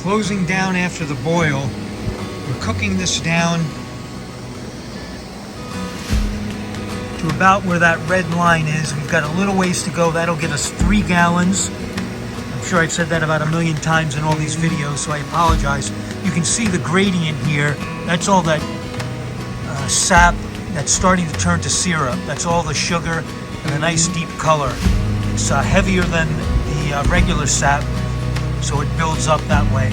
closing down after the boil. We're cooking this down to about where that red line is. We've got a little ways to go. That'll get us 3 gallons. I'm sure I've said that about 1,000,000 times in all these videos, so I apologize. You can see the gradient here. That's all that sap that's starting to turn to syrup. That's all the sugar and a nice deep color. It's heavier than the regular sap, so it builds up that way.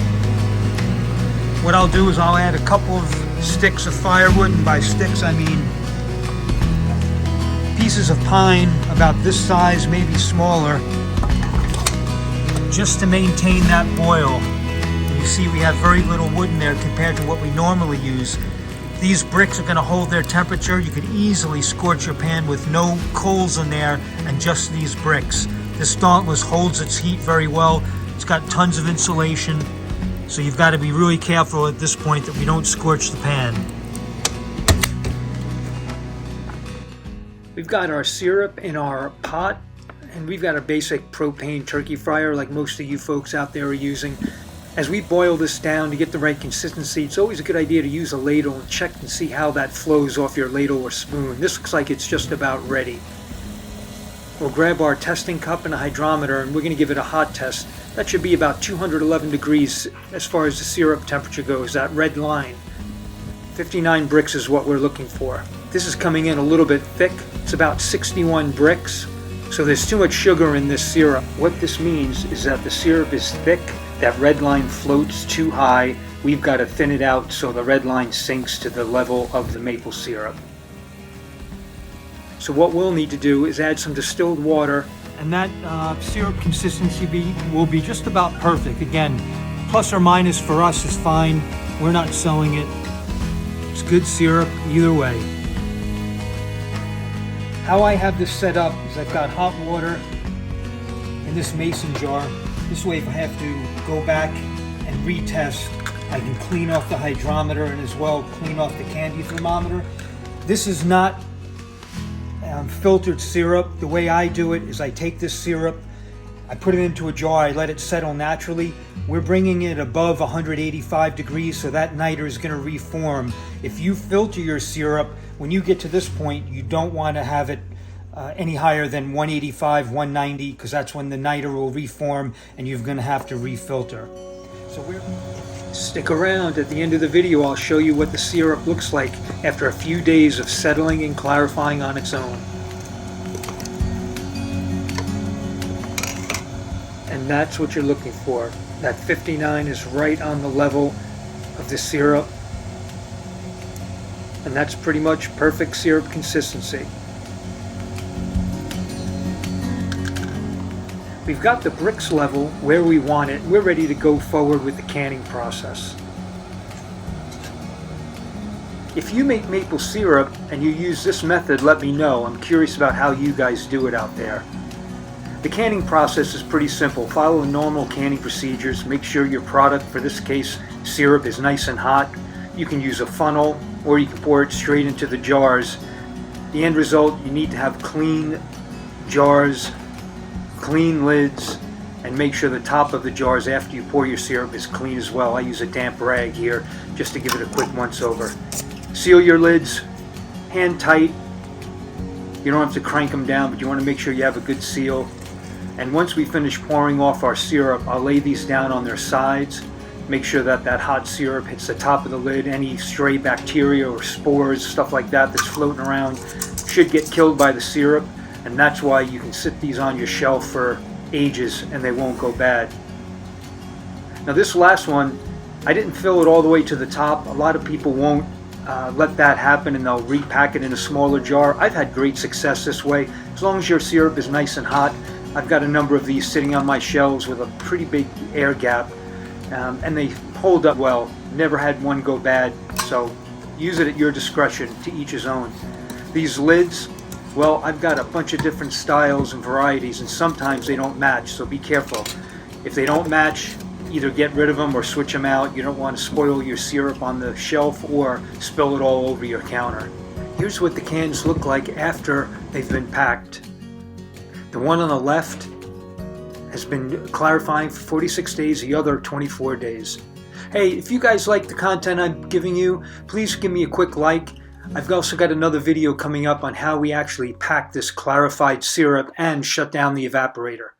What I'll do is I'll add a couple of sticks of firewood, and by sticks I mean pieces of pine about this size, maybe smaller, just to maintain that boil. And you see we have very little wood in there compared to what we normally use. These bricks are going to hold their temperature. You could easily scorch your pan with no coals in there and just these bricks. This Dauntless holds its heat very well. It's got tons of insulation, so you've got to be really careful at this point that we don't scorch the pan. We've got our syrup in our pot, and we've got a basic propane turkey fryer like most of you folks out there are using. As we boil this down to get the right consistency, it's always a good idea to use a ladle and check and see how that flows off your ladle or spoon. This looks like it's just about ready. We'll grab our testing cup and a hydrometer, and we're going to give it a hot test. That should be about 211 degrees as far as the syrup temperature goes, that red line. 59 bricks is what we're looking for. This is coming in a little bit thick. It's about 61 bricks. So there's too much sugar in this syrup. What this means is that the syrup is thick. That red line floats too high. We've got to thin it out so the red line sinks to the level of the maple syrup. So what we'll need to do is add some distilled water, and that syrup consistency will be just about perfect. Again, plus or minus for us is fine. We're not selling it. It's good syrup either way. How I have this set up is I've got hot water in this mason jar. This way, if I have to go back and retest, I can clean off the hydrometer and as well clean off the candy thermometer. This is not filtered syrup. The way I do it is I take this syrup, I put it into a jar, I let it settle naturally. We're bringing it above 185 degrees, so that niter is going to reform. If you filter your syrup, when you get to this point, you don't want to have it any higher than 185, 190, because that's when the niter will reform and you're going to have to refilter. So stick around. At the end of the video, I'll show you what the syrup looks like after a few days of settling and clarifying on its own. And that's what you're looking for. That 59 is right on the level of the syrup. And that's pretty much perfect syrup consistency. We've got the bricks level where we want it. We're ready to go forward with the canning process. If you make maple syrup and you use this method, let me know. I'm curious about how you guys do it out there. The canning process is pretty simple. Follow the normal canning procedures. Make sure your product, for this case syrup, is nice and hot. You can use a funnel or you can pour it straight into the jars. The end result, you need to have clean jars, clean lids, and make sure the top of the jars after you pour your syrup is clean as well. I use a damp rag here just to give it a quick once over. Seal your lids, hand tight. You don't have to crank them down, but you want to make sure you have a good seal. And once we finish pouring off our syrup, I'll lay these down on their sides. Make sure that that hot syrup hits the top of the lid. Any stray bacteria or spores, stuff like that that's floating around, should get killed by the syrup. And that's why you can sit these on your shelf for ages and they won't go bad. Now this last one, I didn't fill it all the way to the top. A lot of people won't let that happen and they'll repack it in a smaller jar. I've had great success this way. As long as your syrup is nice and hot. I've got a number of these sitting on my shelves with a pretty big air gap, and they hold up well. Never had one go bad, so use it at your discretion, to each his own. These lids, well, I've got a bunch of different styles and varieties, and sometimes they don't match, so be careful. If they don't match, either get rid of them or switch them out. You don't want to spoil your syrup on the shelf or spill it all over your counter. Here's what the cans look like after they've been packed. The one on the left has been clarifying for 46 days, the other 24 days. Hey, if you guys like the content I'm giving you, please give me a quick like. I've also got another video coming up on how we actually pack this clarified syrup and shut down the evaporator.